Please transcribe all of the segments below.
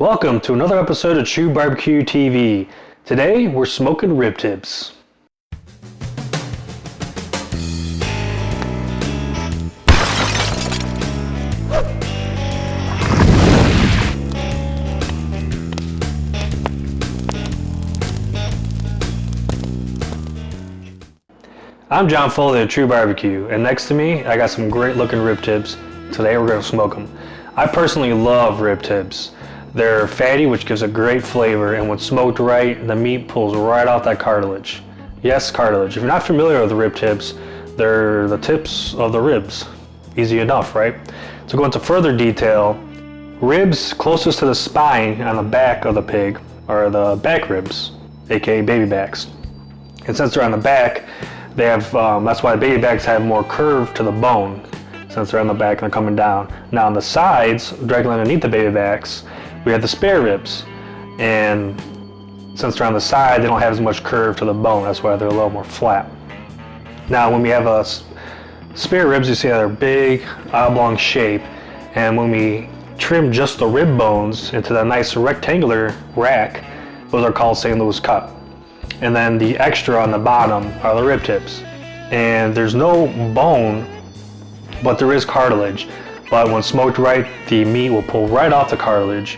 Welcome to another episode of TruBBQtv. Today we're smoking rib tips. I'm John Foley of TruBBQ, and next to me I got some great looking rib tips. Today we're going to smoke them. I personally love rib tips. They're fatty, which gives a great flavor, and when smoked right, the meat pulls right off that cartilage. Yes, cartilage. If you're not familiar with the rib tips, they're the tips of the ribs. Easy enough, right? To go into further detail, ribs closest to the spine on the back of the pig are the back ribs, aka baby backs. And since they're on the back, they have, that's why baby backs have more curve to the bone, since they're on the back and they're coming down. Now on the sides, directly underneath the baby backs, we have the spare ribs. And since they're on the side, they don't have as much curve to the bone. That's why they're a little more flat. Now when we have spare ribs, you see how they're big, oblong shape. And when we trim just the rib bones into that nice rectangular rack, those are called St. Louis cut. And then the extra on the bottom are the rib tips. And there's no bone, but there is cartilage. But when smoked right, the meat will pull right off the cartilage,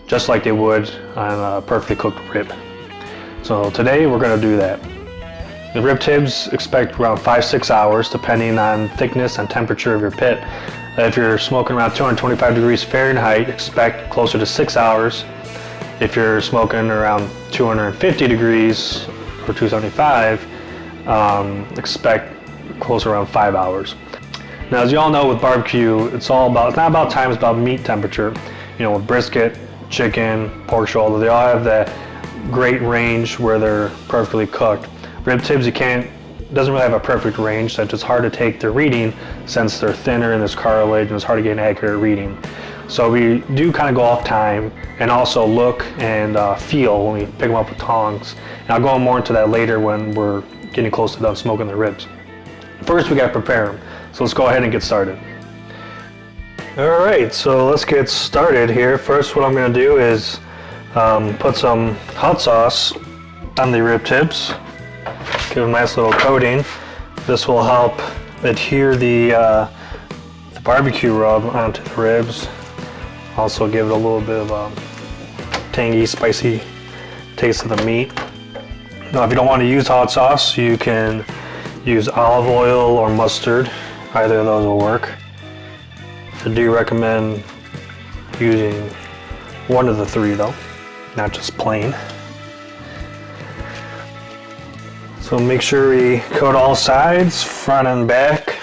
just like they would on a perfectly cooked rib. So today we're gonna do that. The rib tips expect around 5-6 hours, depending on thickness and temperature of your pit. If you're smoking around 225 degrees Fahrenheit, expect closer to 6 hours. If you're smoking around 250 degrees or 275, expect closer around 5 hours. Now, as you all know with barbecue, it's not about time, it's about meat temperature. You know, with brisket, chicken, pork shoulder, they all have that great range where they're perfectly cooked. Rib tips, doesn't really have a perfect range, so it's just hard to take the reading since they're thinner and there's cartilage and it's hard to get an accurate reading. So we do kind of go off time and also look and feel when we pick them up with tongs. And I'll go more into that later when we're getting close to done smoking the ribs. First, we got to prepare them. So let's go ahead and get started. All right, so let's get started here. First, what I'm going to do is put some hot sauce on the rib tips. Give them a nice little coating. This will help adhere the barbecue rub onto the ribs. Also give it a little bit of a tangy, spicy taste of the meat. Now, if you don't want to use hot sauce, you can use olive oil or mustard. Either of those will work. I do recommend using one of the three though, not just plain. So make sure we coat all sides, front and back.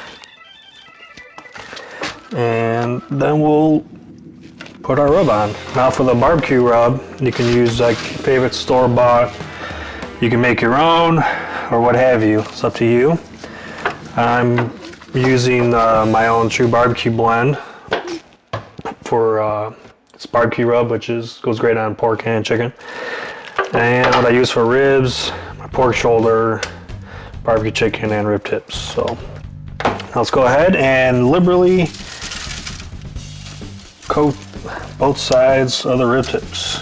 And then we'll put our rub on. Now for the barbecue rub, you can use like your favorite store-bought. You can make your own or what have you. It's up to you. I'm using my own TruBBQ blend for this barbecue rub, which goes great on pork and chicken. And what I use for ribs, my pork shoulder, barbecue chicken, and rib tips. So let's go ahead and liberally coat both sides of the rib tips.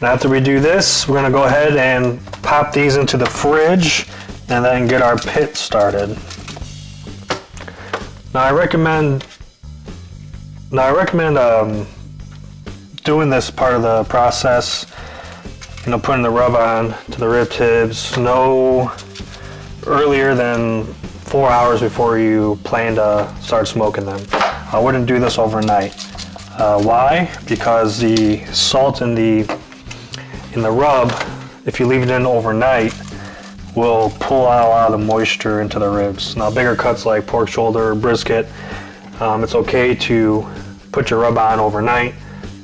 Now after we do this, we're going to go ahead and pop these into the fridge and then get our pit started. Now I recommend doing this part of the process, putting the rub on to the rib tips no earlier than 4 hours before you plan to start smoking them. I wouldn't do this overnight. Why? Because the salt in the rub, if you leave it in overnight, will pull out a lot of the moisture into the ribs. Now bigger cuts like pork shoulder or brisket, it's okay to put your rub on overnight,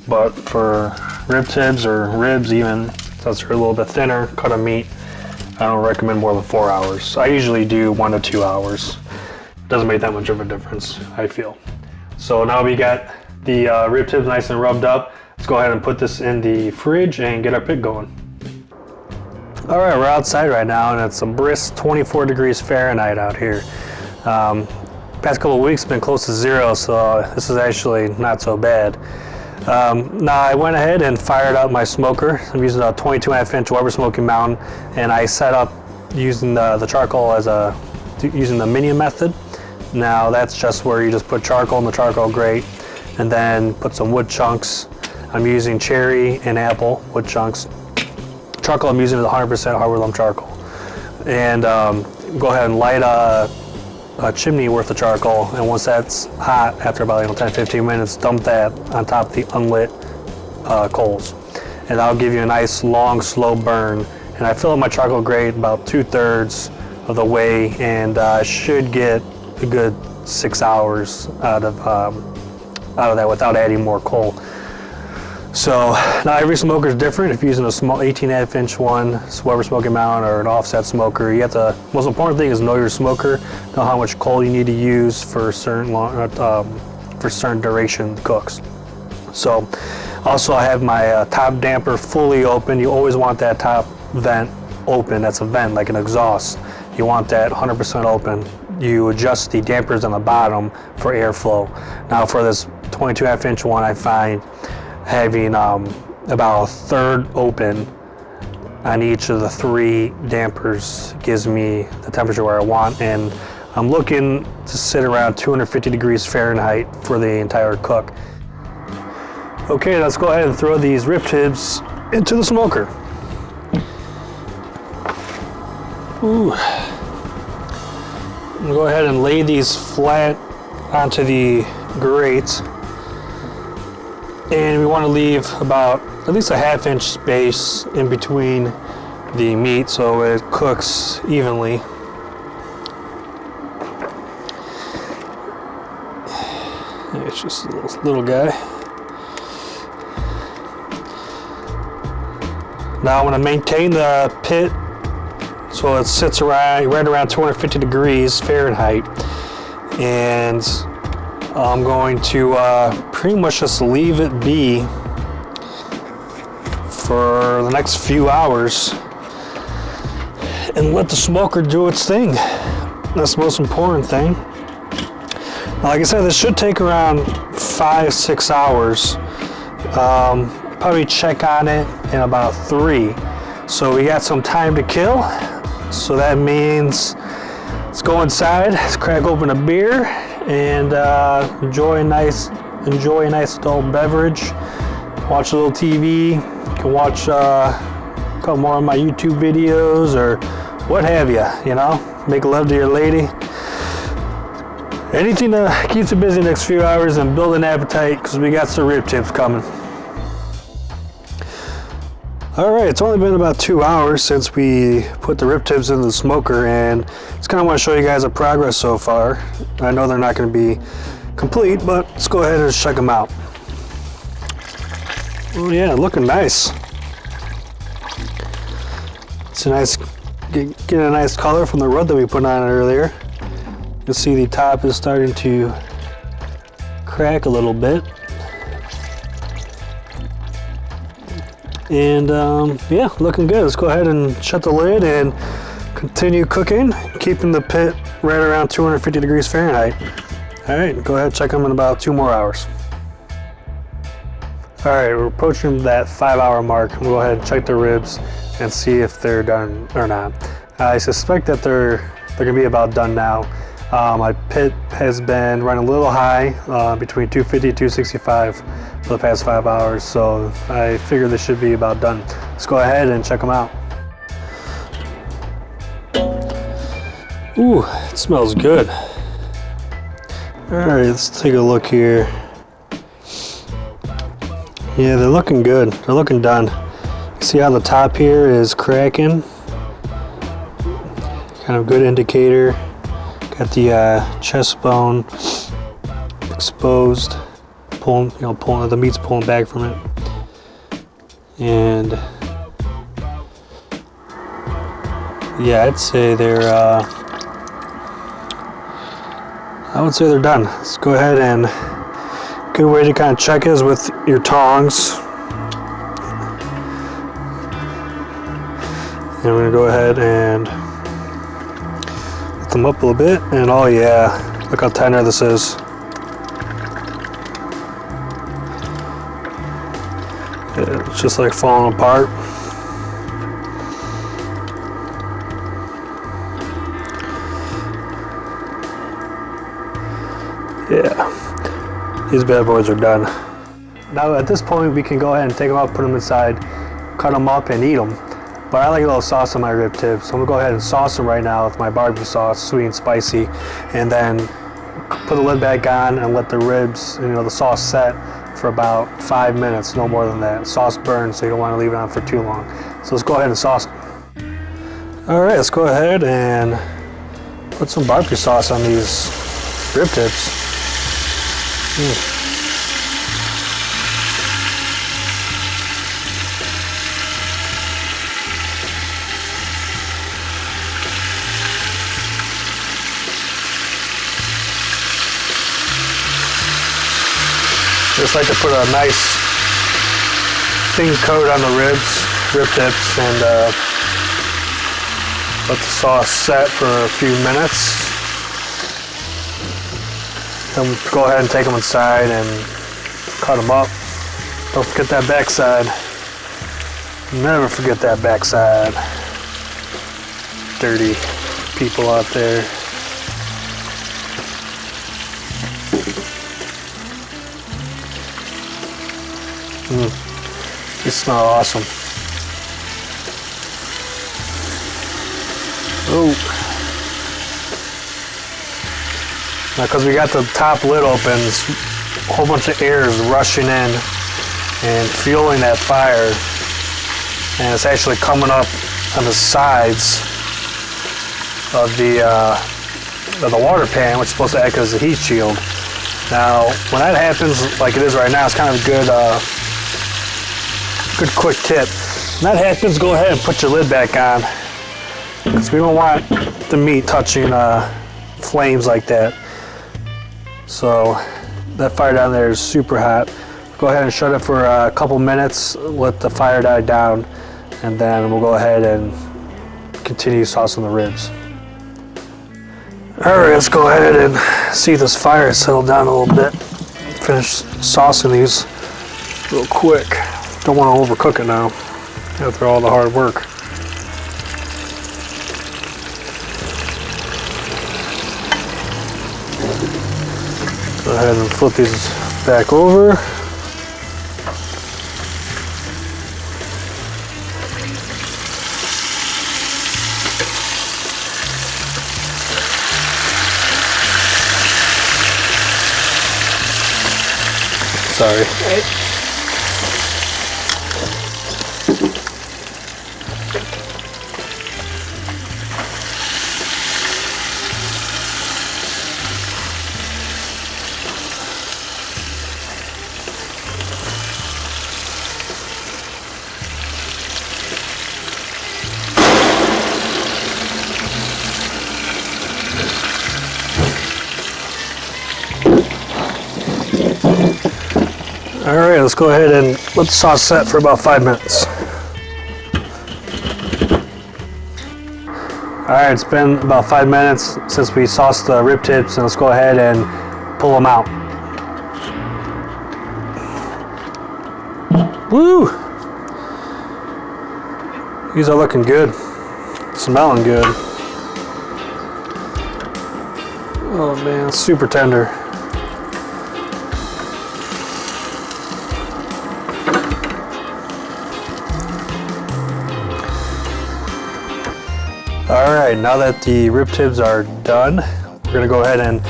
but for rib tips or ribs even, since they're a little bit thinner cut of meat, I don't recommend more than 4 hours. I usually do 1 to 2 hours. Doesn't make that much of a difference, I feel. So now we got the rib tips nice and rubbed up. Let's go ahead and put this in the fridge and get our pit going. All right, we're outside right now and it's a brisk 24 degrees Fahrenheit out here. past couple of weeks been close to 0, so this is actually not so bad. Now I went ahead and fired up my smoker. I'm using a 22.5-inch Weber Smoky Mountain, and I set up using the charcoal using the minion method. Now that's just where you just put charcoal in the charcoal grate and then put some wood chunks. I'm using cherry and apple wood chunks. Charcoal I'm using is 100% hardwood lump charcoal. And go ahead and light a chimney worth of charcoal, and once that's hot, after about 10-15 minutes, dump that on top of the unlit coals, and that'll give you a nice long slow burn. And I fill up my charcoal grate about 2/3 of the way, and I should get a good 6 hours out of that without adding more coal. So now every smoker is different. If you're using a small 18.5-inch one, Weber Smoky Mountain, or an offset smoker, you have to. Most important thing is know your smoker, know how much coal you need to use for certain duration cooks. So also I have my top damper fully open. You always want that top vent open. That's a vent, like an exhaust. You want that 100% open. You adjust the dampers on the bottom for airflow. Now for this 22.5-inch one, I find having about 1/3 open on each of the 3 dampers gives me the temperature where I want, and I'm looking to sit around 250 degrees Fahrenheit for the entire cook. Okay, let's go ahead and throw these rib tips into the smoker. Ooh. I'm gonna go ahead and lay these flat onto the grate. And we want to leave about at least a 1/2-inch space in between the meat so it cooks evenly. It's just a little guy. Now I'm going to maintain the pit so it sits right around 250 degrees Fahrenheit. And I'm going to pretty much just leave it be for the next few hours and let the smoker do its thing. That's the most important thing. Now, like I said, this should take around 5-6 hours. Probably check on it in about 3. So we got some time to kill. So that means let's go inside, let's crack open a beer, and enjoy a nice adult beverage. Watch a little TV. You can watch a couple more of my YouTube videos or what have you. You know, make love to your lady. Anything to keep you busy the next few hours and build an appetite, because we got some rib tips coming. All right, it's only been about 2 hours since we put the rib tips in the smoker, and just kind of want to show you guys the progress so far. I know they're not going to be complete, but let's go ahead and check them out. Oh yeah, looking nice. It's a nice, get a nice color from the rub that we put on it earlier. You'll see the top is starting to crack a little bit. And yeah, looking good. Let's go ahead and shut the lid and continue cooking, keeping the pit right around 250 degrees Fahrenheit. All right, go ahead, check them in about 2 more hours. All right, we're approaching that 5-hour mark. We'll go ahead and check the ribs and see if they're done or not. I suspect that they're gonna be about done now. My pit has been running a little high, between 250 and 265 for the past 5 hours, so I figure this should be about done. Let's go ahead and check them out. Ooh, it smells good. All right, let's take a look here. Yeah, they're looking good. They're looking done. See how the top here is cracking? Kind of good indicator. Got the chest bone exposed, pulling the meat's pulling back from it, and yeah, I'd say they're done. Let's go ahead, and good way to kind of check is with your tongs. And we're gonna go ahead and lift them up a little bit, and oh yeah, Look how tender this is. It's just like falling apart. Yeah, these bad boys are done. Now at this point we can go ahead and take them out, put them inside, cut them up and eat them. But I like a little sauce on my rib tips, so I'm gonna go ahead and sauce them right now with my barbecue sauce, sweet and spicy, and then put the lid back on and let the ribs, the sauce set for about 5 minutes, no more than that. Sauce burns, so you don't want to leave it on for too long. So let's go ahead and sauce them. All right, let's go ahead and put some barbecue sauce on these rib tips. Just like to put a nice thin coat on the rib tips, and let the sauce set for a few minutes. Then go ahead and take them inside and cut them up. Don't forget that backside. Never forget that backside. Dirty people out there. These smell awesome. Oh. Now, because we got the top lid open, a whole bunch of air is rushing in and fueling that fire, and it's actually coming up on the sides of the water pan, which is supposed to act as a heat shield. Now, when that happens, like it is right now, it's kind of a good quick tip. When that happens, go ahead and put your lid back on, because we don't want the meat touching flames like that. So that fire down there is super hot. Go ahead and shut it for a couple minutes, let the fire die down, and then we'll go ahead and continue saucing the ribs. All right, let's go ahead and see if this fire has settled down a little bit. Finish saucing these real quick. Don't want to overcook it now after all the hard work. Go ahead and flip these back over. Sorry. All right, let's go ahead and let the sauce set for about 5 minutes. All right, it's been about 5 minutes since we sauced the rib tips, and let's go ahead and pull them out. Woo! These are looking good, smelling good. Oh man, it's super tender. All right, now that the rib tips are done, we're gonna go ahead and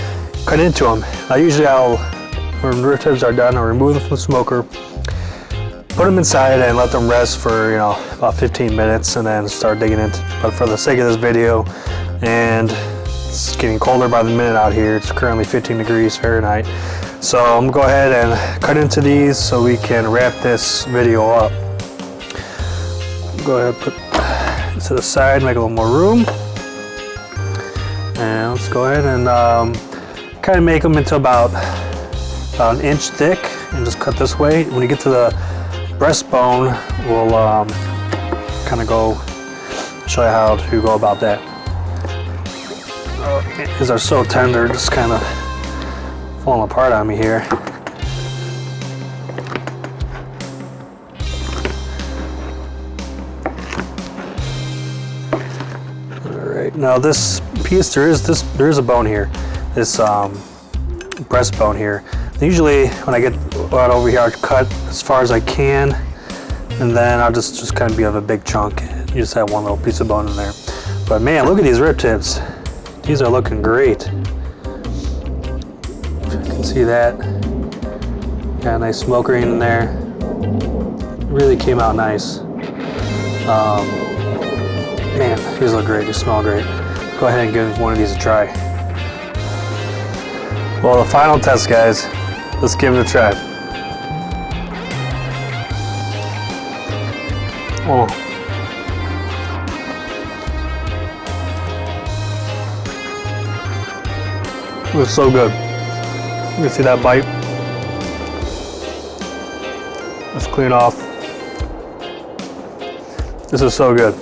cut into them. Now usually when rib tips are done, I'll remove them from the smoker, put them inside and let them rest for about 15 minutes and then start digging into. But for the sake of this video, and it's getting colder by the minute out here, it's currently 15 degrees Fahrenheit. So I'm gonna go ahead and cut into these so we can wrap this video up. Go ahead and put to the side, make a little more room, and let's go ahead and kind of make them into about an inch thick and just cut this way. When you get to the breastbone, we'll kind of show you how to go about that. These are so tender, just kind of falling apart on me here. Alright, now this piece, there is a bone here. This breastbone here. Usually when I get right over here, I cut as far as I can, and then I'll just kind of be of a big chunk. You just have one little piece of bone in there. But man, look at these rib tips. These are looking great. If you can see that. Got a nice smoke ring in there. Really came out nice. Man, these look great. They smell great. Go ahead and give one of these a try. Well, the final test, guys. Let's give it a try. Oh. It was so good. You can see that bite. Let's clean off. This is so good.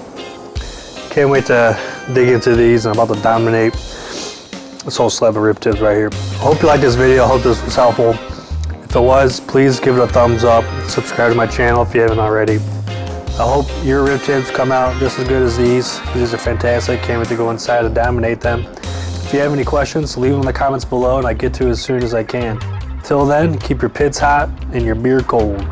Can't wait to dig into these. I'm about to dominate this whole slab of rib tips right here. I hope you liked this video. I hope this was helpful. If it was, please give it a thumbs up. Subscribe to my channel if you haven't already. I hope your rib tips come out just as good as these. These are fantastic. Can't wait to go inside and dominate them. If you have any questions, leave them in the comments below and I get to it as soon as I can. Till then, keep your pits hot and your beer cold.